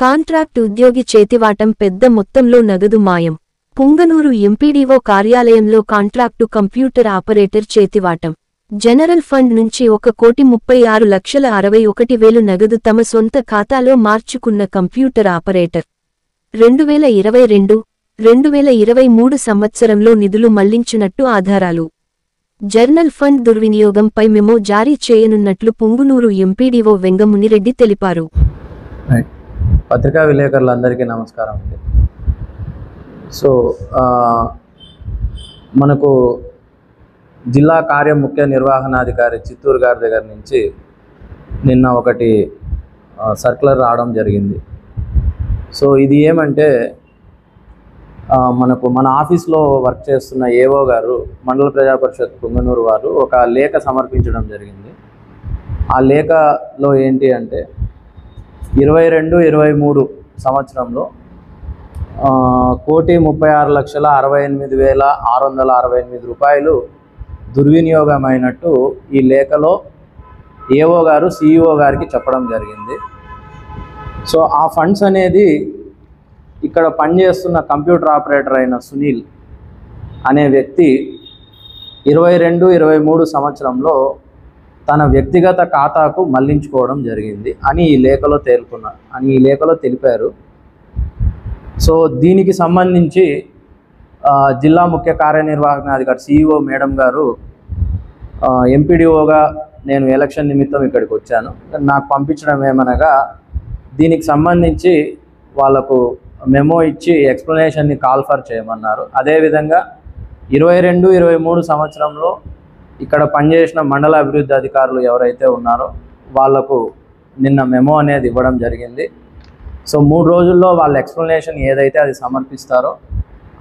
Contract ఉద్యోగి చేతివాటం పెద్ద మొత్తంలో నగదు మాయం. పుంగనూరు ఎంపీడీఓ కార్యాలయంలో కాంట్రాక్టు కంప్యూటర్ ఆపరేటర్ చేతివాటం. జనరల్ ఫండ్ నుంచి 1,36,61,000 నగదు తమ సొంత ఖాతాలో మార్చుకున్న కంప్యూటర్ ఆపరేటర్ 2022-2023 సంవత్సరంలో నిధులు మళ్లించినట్టు ఆధారాలు. జనరల్ ఫండ్ దుర్వినియోగంపై మెమో జారీ చేయనున్నట్లు పుంగునూరు ఎంపీడీఓ వెంగమునిరెడ్డి తెలిపారు. పత్రికా విలేకరులందరికీ నమస్కారం అండి. సో మనకు జిల్లా కార్య ముఖ్య నిర్వహణాధికారి చిత్తూరు గారి దగ్గర నుంచి నిన్న ఒకటి సర్క్యులర్ రావడం జరిగింది. సో ఇది ఏమంటే మన ఆఫీస్లో వర్క్ చేస్తున్న ఏఓ గారు మండల ప్రజా పరిషత్ పుంగనూరు వారు ఒక లేఖ సమర్పించడం జరిగింది. ఆ లేఖలో ఏంటి అంటే 22-23 సంవత్సరంలో 1,36,68,608 రూపాయలు దుర్వినియోగమైనట్టు ఈ లేఖలో ఏఓ గారు సిఇఓ గారికి చెప్పడం జరిగింది. సో ఆ ఫండ్స్ అనేది ఇక్కడ పనిచేస్తున్న కంప్యూటర్ ఆపరేటర్ అయిన సునీల్ అనే వ్యక్తి 22-23 సంవత్సరంలో తన వ్యక్తిగత ఖాతాకు మళ్లించుకోవడం జరిగింది అని ఈ లేఖలో తెలిపారు. సో దీనికి సంబంధించి జిల్లా ముఖ్య కార్యనిర్వహణాధికారి సిఇఓ మేడం గారు ఎంపీడీఓగా నేను ఎలక్షన్ నిమిత్తం ఇక్కడికి వచ్చాను. నాకు పంపించడం ఏమనగా దీనికి సంబంధించి వాళ్ళకు మెమో ఇచ్చి ఎక్స్ప్లెనేషన్ని కాల్ఫర్ చేయమన్నారు. అదేవిధంగా 22-23 సంవత్సరంలో ఇక్కడ పనిచేసిన మండల అభివృద్ధి అధికారులు ఎవరైతే ఉన్నారో వాళ్లకు నిన్న మెమో అనేది ఇవ్వడం జరిగింది. సో 3 రోజుల్లో వాళ్ళ ఎక్స్ప్లెనేషన్ ఏదైతే అది సమర్పిస్తారో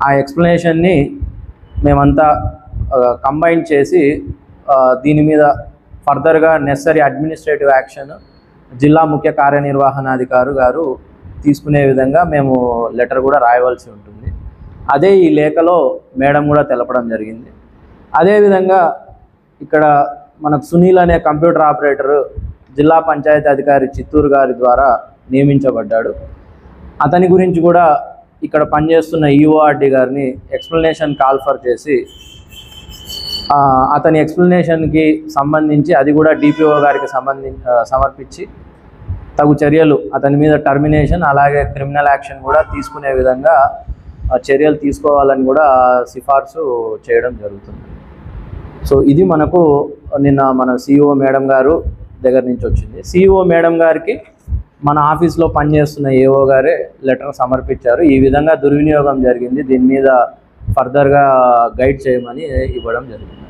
ఆ ఎక్స్ప్లెనేషన్ని మేమంతా కంబైన్ చేసి దీని మీద ఫర్దర్గా నెసరీ అడ్మినిస్ట్రేటివ్ యాక్షన్ జిల్లా ముఖ్య కార్యనిర్వహణాధికారి గారు తీసుకునే విధంగా మేము లెటర్ కూడా రాయవలసి ఉంటుంది. అదే ఈ లేఖలో మేడం కూడా తెలపడం జరిగింది. అదేవిధంగా ఇక్కడ మనకు సునీల్ అనే కంప్యూటర్ ఆపరేటర్ జిల్లా పంచాయతీ అధికారి చిత్తూరు గారి ద్వారా నియమించబడ్డాడు. అతని గురించి కూడా ఇక్కడ పనిచేస్తున్న ఈఓఆర్డి గారిని ఎక్స్ప్లెనేషన్ కాల్ఫర్ చేసి అతని ఎక్స్ప్లెనేషన్కి సంబంధించి అది కూడా డిపిఓ గారికి సమర్పించి తగు చర్యలు అతని మీద టర్మినేషన్ అలాగే క్రిమినల్ యాక్షన్ కూడా తీసుకునే విధంగా చర్యలు తీసుకోవాలని కూడా సిఫార్సు చేయడం జరుగుతుంది. సో ఇది మనకు నిన్న మన సిఇఓ మేడం గారు దగ్గర నుంచి వచ్చింది. సిఇఓ మేడం గారికి మన ఆఫీస్లో పనిచేస్తున్న ఏఓ గారే లెటర్ సమర్పించారు. ఈ విధంగా దుర్వినియోగం జరిగింది, దీని మీద ఫర్దర్గా గైడ్ చేయమని ఇవ్వడం జరిగింది.